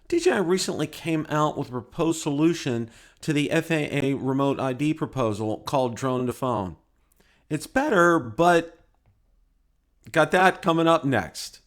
DJI recently came out with a proposed solution to the FAA remote ID proposal called Drone to Phone. It's better, but got that coming up next.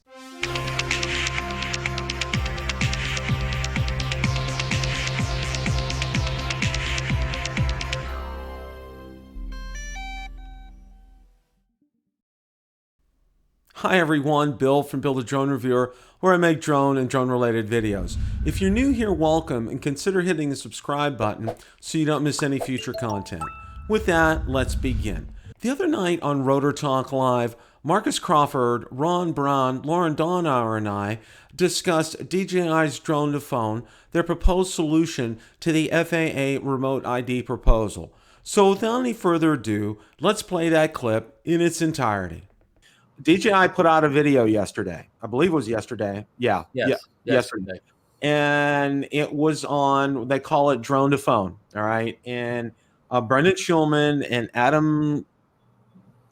Hi everyone, Bill from BillTheDroneReviewer, where I make drone and drone related videos. If you're new here, welcome, and consider hitting the subscribe button so you don't miss any future content. With that, let's begin. The other night on Rotor Talk Live, Marcus Crawford, Ron Brown, Lauren Donauer, and I discussed DJI's Drone to Phone, their proposed solution to the FAA remote ID proposal. So without any further ado, let's play that clip in its entirety. DJI put out a video yesterday. I believe it was yesterday. Yeah. Yesterday. And it was on, they call it Drone to Phone. All right. And Brendan Schulman and Adam,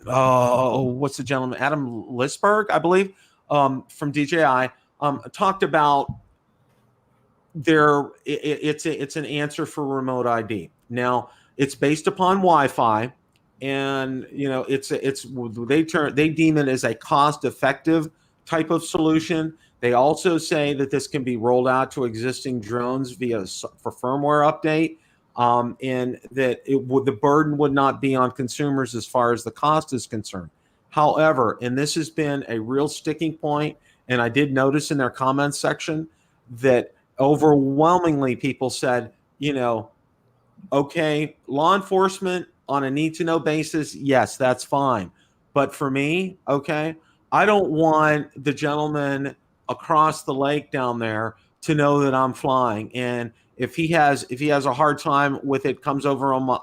what's the gentleman? Adam Lisberg, I believe, from DJI, talked about it's an answer for remote ID. Now, it's based upon Wi-Fi. And they deem it as a cost-effective type of solution. They also say that this can be rolled out to existing drones for firmware update, and that the burden would not be on consumers as far as the cost is concerned. However, and this has been a real sticking point, and I did notice in their comments section that overwhelmingly people said, okay, law enforcement on a need-to-know basis, yes, that's fine. But for me, okay, I don't want the gentleman across the lake down there to know that I'm flying. And if he has a hard time with it, comes over on my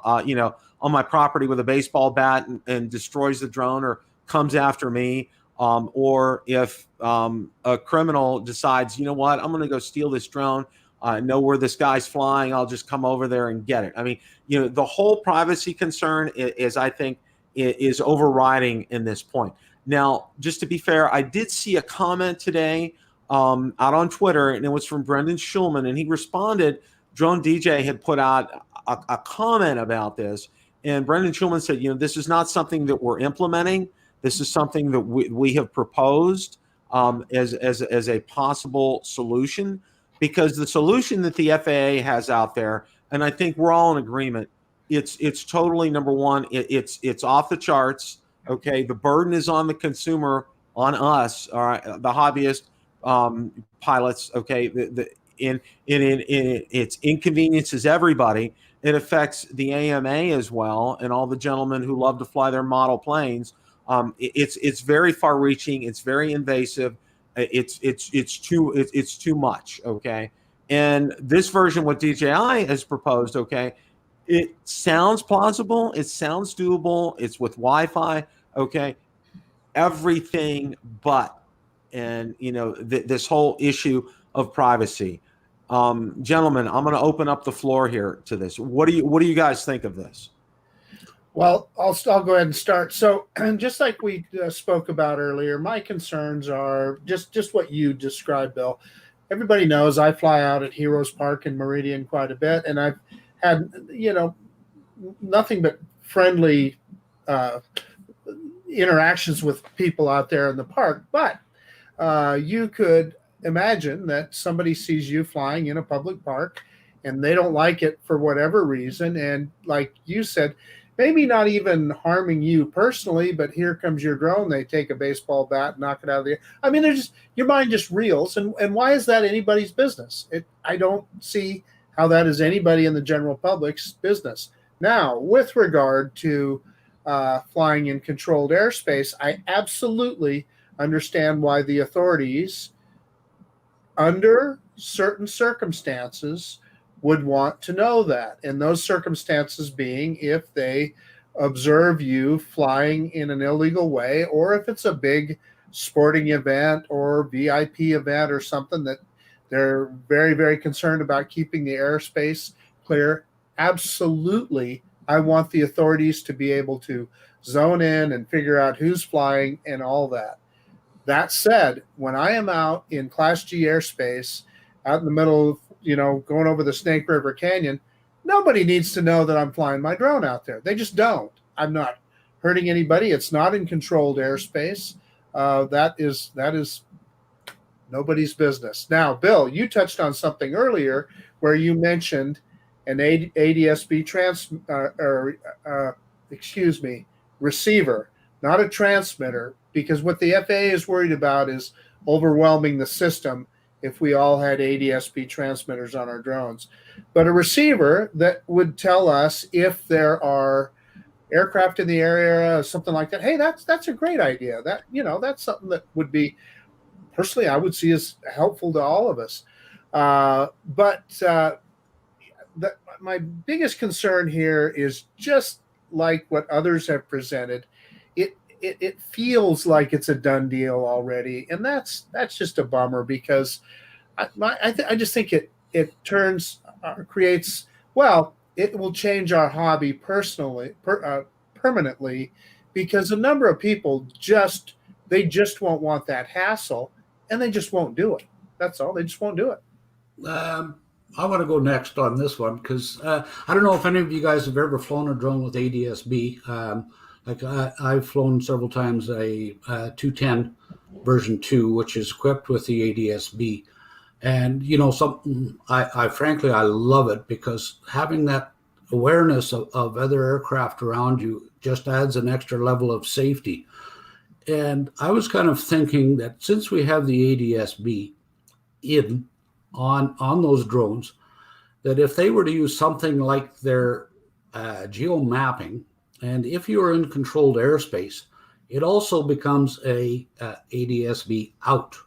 on my property with a baseball bat and destroys the drone, or comes after me, or if a criminal decides, you know what, I'm going to go steal this drone. I know where this guy's flying. I'll just come over there and get it. I mean, the whole privacy concern I think, is overriding in this point. Now, just to be fair, I did see a comment today out on Twitter, and it was from Brendan Schulman, and he responded. Drone DJ had put out a comment about this, and Brendan Schulman said, this is not something that we're implementing. This is something that we have proposed as a possible solution. Because the solution that the FAA has out there, and I think we're all in agreement, it's totally, number one, it's off the charts. Okay, the burden is on the consumer, on us, all right, the hobbyist pilots. Okay, it inconveniences everybody. It affects the AMA as well, and all the gentlemen who love to fly their model planes. It's very far-reaching. It's very invasive. It's too much, okay? And this version, what DJI has proposed, okay, it sounds plausible, it sounds doable, it's with Wi-Fi, okay, everything but, and this whole issue of privacy. Gentlemen, I'm going to open up the floor here to this. What do you guys think of this? Well, I'll go ahead and start. So, and just like we spoke about earlier, my concerns are just what you described, Bill. Everybody knows I fly out at Heroes Park in Meridian quite a bit, and I've had, nothing but friendly interactions with people out there in the park. But you could imagine that somebody sees you flying in a public park, and they don't like it for whatever reason. And like you said, maybe not even harming you personally, but here comes your drone. They take a baseball bat, knock it out of the air. I mean, your mind just reels. And why is that anybody's business? I don't see how that is anybody in the general public's business. Now, with regard to flying in controlled airspace, I absolutely understand why the authorities, under certain circumstances, would want to know that. And those circumstances being if they observe you flying in an illegal way, or if it's a big sporting event or VIP event or something that they're very, very concerned about keeping the airspace clear. Absolutely, I want the authorities to be able to zone in and figure out who's flying and all that. That said, when I am out in Class G airspace out in the middle of, going over the Snake River Canyon, nobody needs to know that I'm flying my drone out there. They just don't. I'm not hurting anybody. It's not in controlled airspace. That is nobody's business. Now, Bill, you touched on something earlier where you mentioned an ADSB receiver, not a transmitter, because what the FAA is worried about is overwhelming the system if we all had ADSB transmitters on our drones. But a receiver that would tell us if there are aircraft in the area, something like that. Hey, that's a great idea. That's something that would be, personally, I would see as helpful to all of us. My biggest concern here is just like what others have presented. It feels like it's a done deal already, and that's just a bummer, because I just think it creates, it will change our hobby permanently, because a number of people just won't want that hassle, and they just won't do it. That's all. They just won't do it. I want to go next on this one, because I don't know if any of you guys have ever flown a drone with ADSB. I've flown several times a 210 version 2, which is equipped with the ADSB. And, something I frankly love it, because having that awareness of other aircraft around you just adds an extra level of safety. And I was kind of thinking that since we have the ADSB on those drones, that if they were to use something like their geo mapping, and if you are in controlled airspace, it also becomes a ADSB out.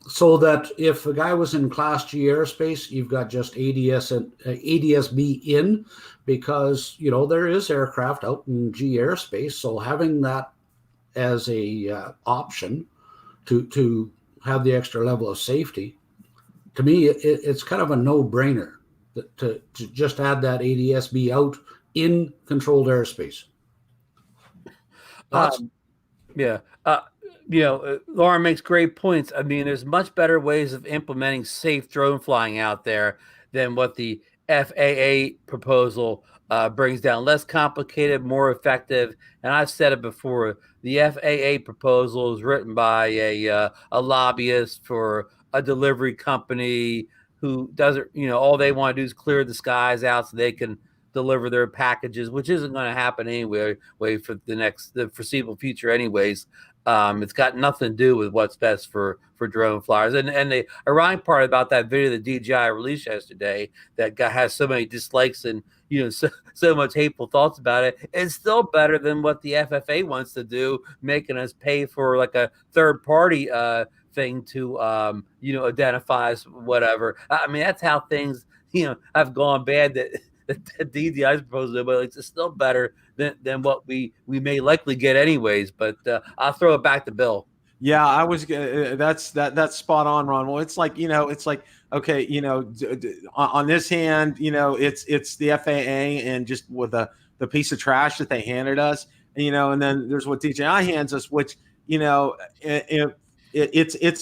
So that if a guy was in Class G airspace, you've got just ADSB in, because there is aircraft out in G airspace. So having that as a option to have the extra level of safety, to me, it's kind of a no-brainer to just add that ADSB out in controlled airspace. Lauren makes great points. I mean, there's much better ways of implementing safe drone flying out there than what the FAA proposal brings down. Less complicated, more effective. And I've said it before, the FAA proposal is written by a lobbyist for a delivery company who doesn't, all they want to do is clear the skies out so they can deliver their packages, which isn't going to happen anyway for the foreseeable future anyways. It's got nothing to do with what's best for drone flyers. And the ironic part about that video that DJI released yesterday that has so many dislikes and so much hateful thoughts about it, it's still better than what the FFA wants to do, making us pay for like a third party thing to identify us, whatever. I mean, that's how things have gone bad that DJI's proposal, but it's still better than what we may likely get anyways. But I'll throw it back to Bill. Yeah, I was. That's spot on, Ron. Well, it's like okay, on this hand, it's the FAA and just with the piece of trash that they handed us, and then there's what DJI hands us, which it's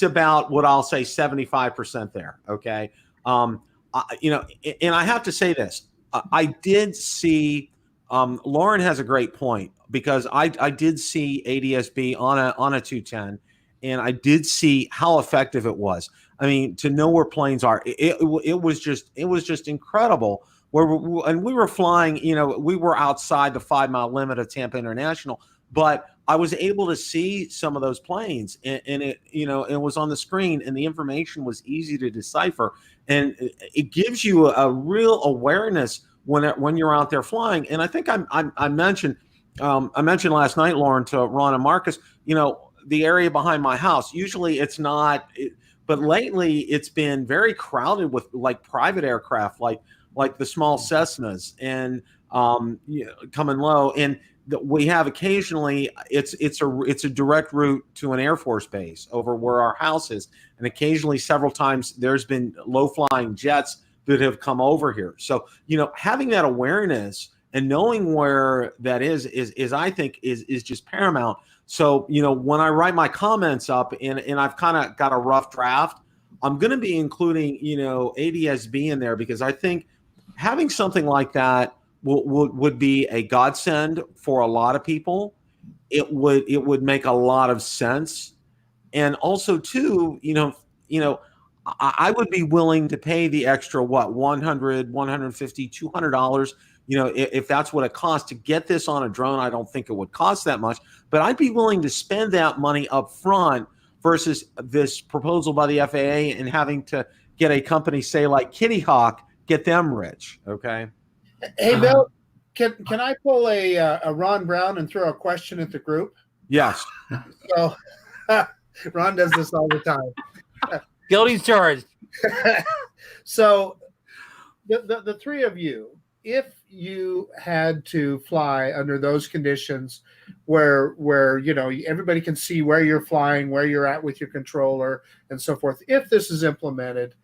about what I'll say 75% there. Okay, and I have to say this. I did see. Lauren has a great point, because I did see ADSB on a 210, and I did see how effective it was. I mean, to know where planes are, it was just incredible. And we were flying, we were outside the 5-mile limit of Tampa International, but I was able to see some of those planes, and it was on the screen, and the information was easy to decipher, and it gives you a real awareness when you're out there flying. And I think I mentioned last night, Lauren, to Ron and Marcus, the area behind my house, usually it's not, but lately it's been very crowded with like private aircraft, like the small Cessnas, and coming low. And we have occasionally it's a direct route to an Air Force base over where our house is, and occasionally several times there's been low flying jets that have come over here. So having that awareness and knowing where that is I think is just paramount. So when I write my comments up, and I've kind of got a rough draft I'm going to be including, ADSB in there because I think having something like that would be a godsend for a lot of people. It would make a lot of sense. And also too, I would be willing to pay the extra, $100, $150, $200, if that's what it costs to get this on a drone. I don't think it would cost that much, but I'd be willing to spend that money up front versus this proposal by the FAA and having to get a company, say like Kitty Hawk, get them rich. Okay. Hey, Bill, can I pull a Ron Brown and throw a question at the group? Yes. So Ron does this all the time. Guilty's charged. So the three of you, if you had to fly under those conditions where everybody can see where you're flying, where you're at with your controller and so forth, if this is implemented,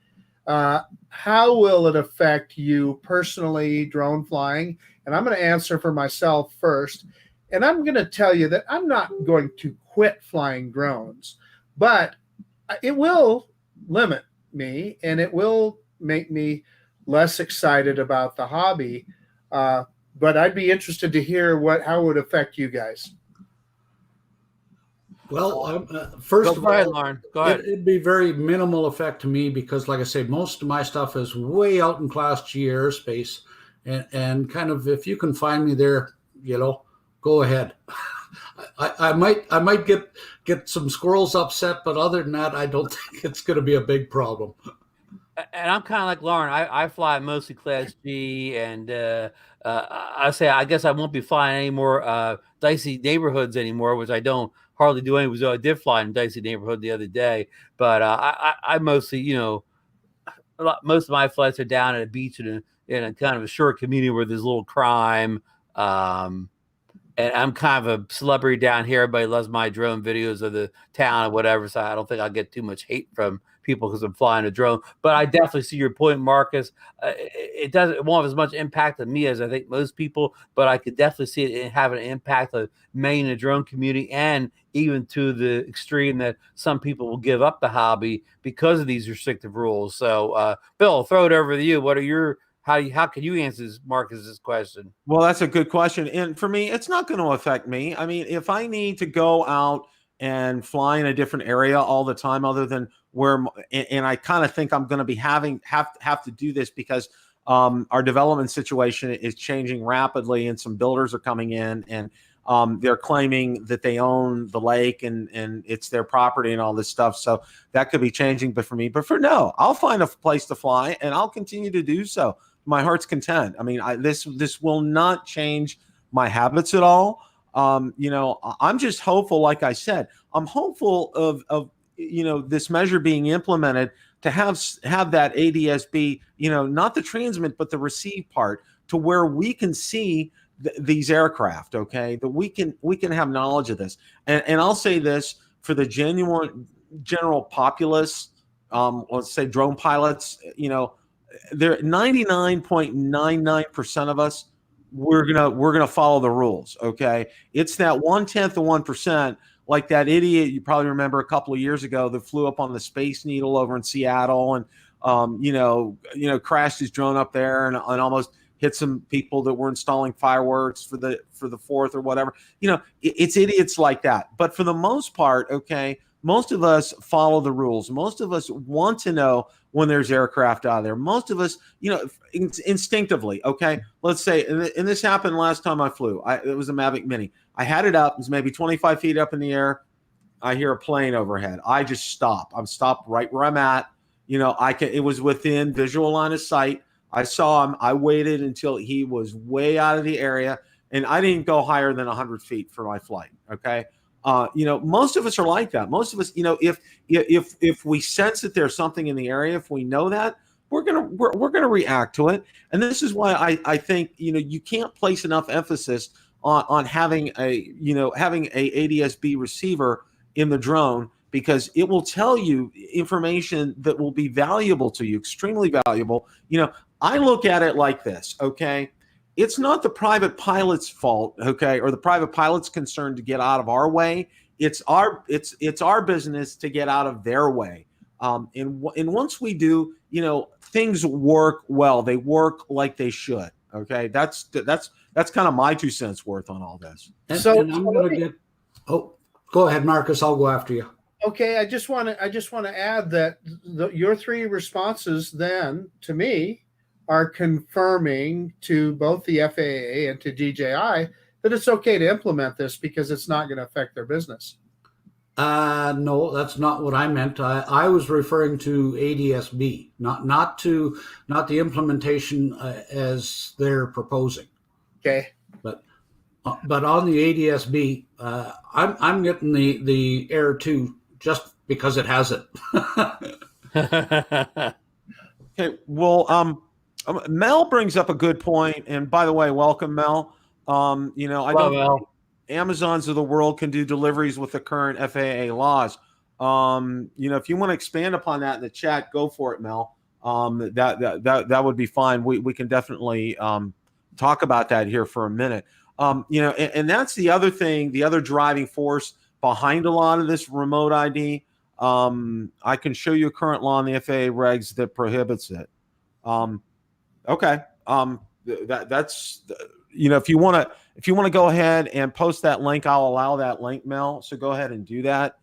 how will it affect you personally, drone flying? And I'm going to answer for myself first. And I'm going to tell you that I'm not going to quit flying drones, but it will limit me and it will make me less excited about the hobby. But I'd be interested to hear how it would affect you guys. Well, first of all, Lauren. Go ahead. It'd be very minimal effect to me because, like I say, most of my stuff is way out in Class G airspace, and kind of if you can find me there, go ahead. I might get some squirrels upset, but other than that, I don't think it's going to be a big problem. And I'm kind of like Lauren. I fly mostly Class G, and I guess I won't be flying any more dicey neighborhoods anymore, which I don't hardly do anyway. So I did fly in a dicey neighborhood the other day, but I mostly, most of my flights are down at a beach in a kind of a short community where there's a little crime. And I'm kind of a celebrity down here. Everybody loves my drone videos of the town or whatever. So I don't think I'll get too much hate from people because I'm flying a drone. But I definitely see your point, Marcus. It won't have as much impact on me as I think most people, but I could definitely see it having an impact on many in the drone community, and even to the extreme that some people will give up the hobby because of these restrictive rules. So, Bill, throw it over to you. What are your How can you answer Marcus's question? Well, that's a good question. And for me, it's not going to affect me. I mean, if I need to go out and fly in a different area all the time, other than where, and I kind of think I'm going to be have to do this because our development situation is changing rapidly, and some builders are coming in, and they're claiming that they own the lake and it's their property and all this stuff. So that could be changing. But for now, I'll find a place to fly and I'll continue to do so. My heart's content. I mean, this will not change my habits at all. I'm just hopeful. Like I said, I'm hopeful of this measure being implemented to have that ADSB, not the transmit, but the receive part, to where we can see these aircraft. Okay, that we can have knowledge of this. And I'll say this for the general populace, let's say drone pilots, they're 99.99% of us, we're gonna follow the rules. Okay, it's that 1/10 of 1%, like that idiot you probably remember a couple of years ago that flew up on the Space Needle over in Seattle and crashed his drone up there and almost hit some people that were installing fireworks for the 4th or whatever. It's idiots like that. But for the most part, okay, most of us follow the rules. Most of us want to know when there's aircraft out there. Most of us, instinctively, okay? Let's say, and this happened last time I flew. It was a Mavic Mini. I had it up. It was maybe 25 feet up in the air. I hear a plane overhead. I just stop. I'm stopped right where I'm at. It was within visual line of sight. I saw him. I waited until he was way out of the area, and I didn't go higher than 100 feet for my flight, okay? Most of us are like that. Most of us, if we sense that there's something in the area, if we know that, we're gonna react to it. And this is why I think you can't place enough emphasis on having a ADSB receiver in the drone, because it will tell you information that will be valuable to you, extremely valuable. I look at it like this, okay? It's not the private pilot's fault, okay, or the private pilot's concern to get out of our way. It's our business to get out of their way. And once we do, things work well. They work like they should. Okay, that's kind of my 2 cents worth on all this. And, So- and I'm going to get. Oh, go ahead, Marcus. I'll go after you. Okay, I just want to add that your 3 responses then to me are confirming to both the FAA and to DJI that it's okay to implement this because it's not going to affect their business. No, that's not what I meant. I was referring to ADSB, not the implementation as they're proposing. Okay. But on the ADSB, I'm getting the Air 2 just because it has it. Okay. Well, Mel brings up a good point, and by the way, welcome, Mel. I don't think Amazons of the world can do deliveries with the current FAA laws. If you want to expand upon that in the chat, go for it, Mel. That would be fine. We can definitely talk about that here for a minute. And that's the other thing, the other driving force behind a lot of this remote ID. I can show you a current law in the FAA regs that prohibits it. Okay. That's if you want to go ahead and post that link, I'll allow that link, Mel. So go ahead and do that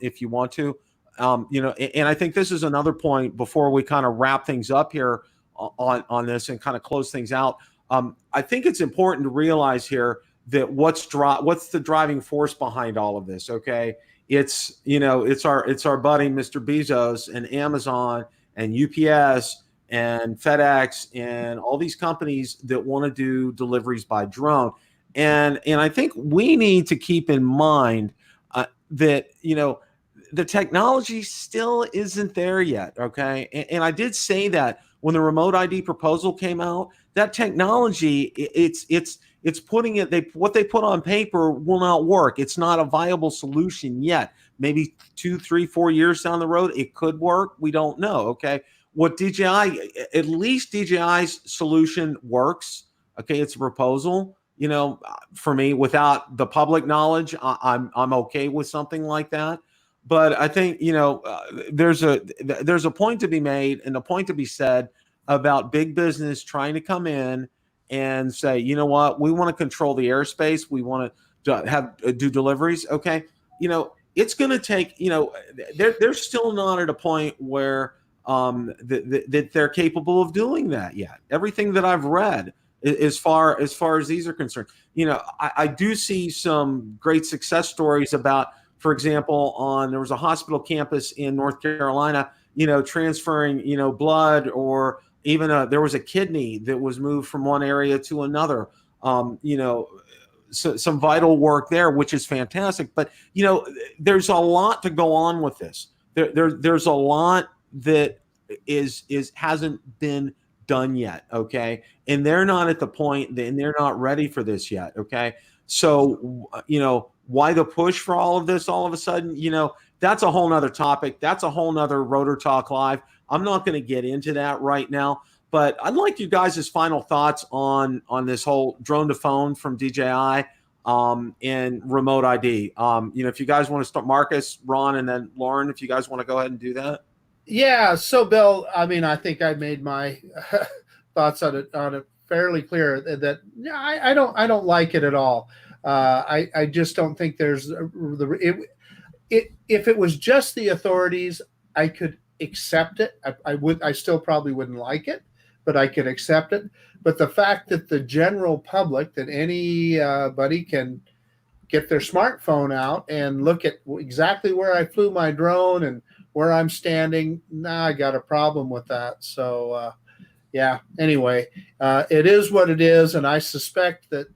if you want to. And I think this is another point before we kind of wrap things up here on this and kind of close things out. I think it's important to realize here that what's the driving force behind all of this. Okay, it's our buddy Mr. Bezos and Amazon and UPS and FedEx and all these companies that want to do deliveries by drone. And I think we need to keep in mind that the technology still isn't there yet. Okay, and I did say that when the remote ID proposal came out, that technology, it's putting it, what they put on paper will not work. It's not a viable solution yet. Maybe 2, 3, 4 years down the road, it could work. We don't know. Okay. What at least DJI's solution works. Okay. It's a proposal, for me, without the public knowledge, I'm okay with something like that. But I think, there's a point to be made and a point to be said about big business trying to come in and say, you know what, we want to control the airspace. We want to do deliveries. Okay. It's going to take, they're still not at a point where that they're capable of doing that yet. Everything that I've read as far as these are concerned, I do see some great success stories about, for example, there was a hospital campus in North Carolina, transferring, blood, or even there was a kidney that was moved from one area to another. So some vital work there, which is fantastic. But there's a lot to go on with this. There's a lot that hasn't been done yet. Okay, and they're not at the point, and they're not ready for this yet. Okay, so why the push for all of this all of a sudden? That's a whole nother topic. That's a whole nother Rotor Talk Live. I'm not going to get into that right now, but I'd like you guys' final thoughts on this whole drone to phone from DJI and remote ID. If you guys want to start, Marcus, Ron, and then Lauren, if you guys want to go ahead and do that. Yeah. So, Bill, I think I made my thoughts on it fairly clear that I don't like it at all. I just don't think there's if it was just the authorities, I could accept it. I still probably wouldn't like it, but I could accept it. But the fact that the general public, that anybody can get their smartphone out and look at exactly where I flew my drone and where I'm standing, I got a problem with that. So, yeah, anyway, it is what it is. And I suspect that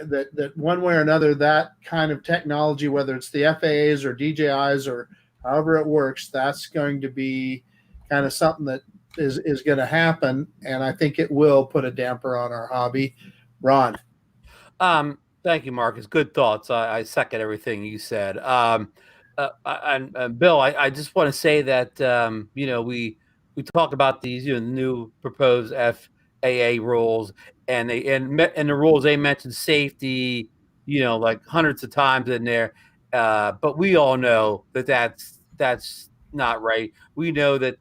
that one way or another, that kind of technology, whether it's the FAAs or DJIs or however it works, that's going to be kind of something that is going to happen. And I think it will put a damper on our hobby. Ron. Thank you, Marcus. Good thoughts. I second everything you said. And Bill, I just want to say that, we talk about these, new proposed FAA rules, and the rules, they mentioned safety, like hundreds of times in there. But we all know that that's that's not right. We know that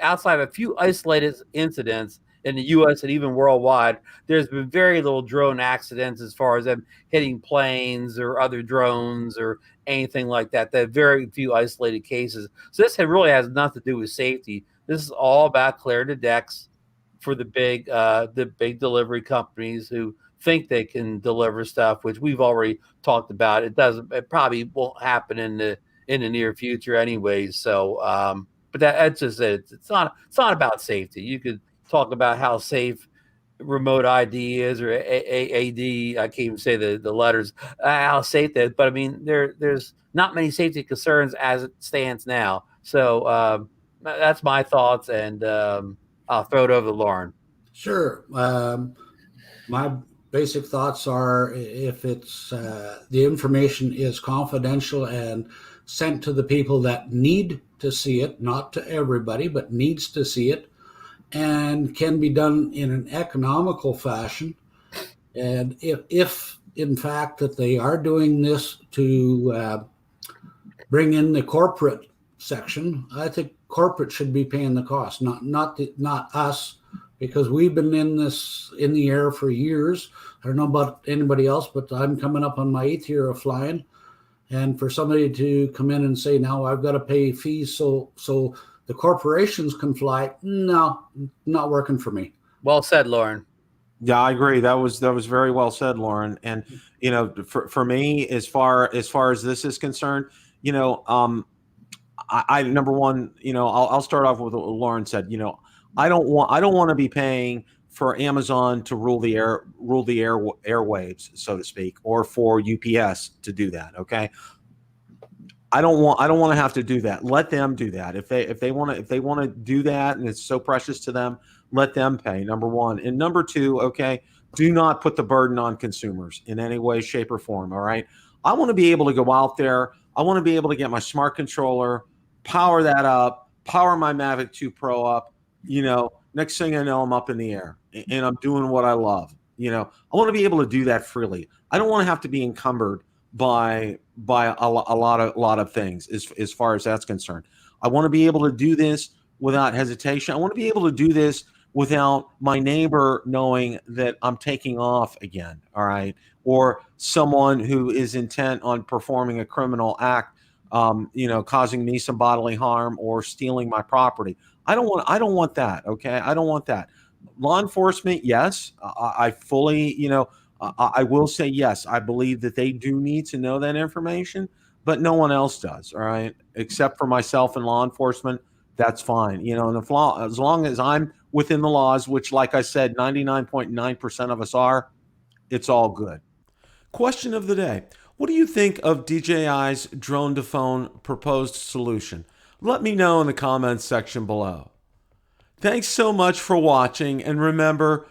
outside of a few isolated incidents in the U.S. and even worldwide, there's been very little drone accidents as far as them hitting planes or other drones or anything like that. There are very few isolated cases. So this really has nothing to do with safety. This is all about clearing the decks for the big delivery companies who think they can deliver stuff, which we've already talked about. It probably won't happen in the near future anyways. So but that's just it. It's not about safety. You could talk about how safe remote ID is, or AD. I can't even say the letters. How safe that is. But I mean, there's not many safety concerns as it stands now. So that's my thoughts, and I'll throw it over to Lauren. Sure. My basic thoughts are, if it's the information is confidential and sent to the people that need to see it, not to everybody, but needs to see it, and can be done in an economical fashion. And if in fact that they are doing this to bring in the corporate section, I think corporate should be paying the cost, not us, because we've been in the air for years. I don't know about anybody else, but I'm coming up on my 8th year of flying. And for somebody to come in and say, now I've got to pay fees so the corporations can fly, no, not working for me. Well said, Lauren. Yeah, I agree. That was very well said, Lauren. And for me, as far as this is concerned, I number one, I'll start off with what Lauren said. I don't want to be paying for Amazon to rule the airwaves, so to speak, or for UPS to do that. Okay. I don't want to have to do that. Let them do that. If they want to do that, and it's so precious to them, let them pay, number one. And number two, okay, do not put the burden on consumers in any way, shape, or form. All right. I want to be able to go out there. I want to be able to get my smart controller, power that up, power my Mavic 2 Pro up. Next thing I know, I'm up in the air and I'm doing what I love. I want to be able to do that freely. I don't want to have to be encumbered by a lot of things as far as that's concerned. I want to be able to do this without hesitation. I want to be able to do this without my neighbor knowing that I'm taking off again. All right. Or someone who is intent on performing a criminal act, causing me some bodily harm or stealing my property. I don't want that. Okay. I don't want that. Law enforcement. Yes. I fully, I will say, yes, I believe that they do need to know that information, but no one else does. All right. Except for myself and law enforcement. That's fine. And as long as I'm within the laws, which, like I said, 99.9% of us are, it's all good. Question of the day. What do you think of DJI's drone to phone proposed solution? Let me know in the comments section below. Thanks so much for watching, and remember,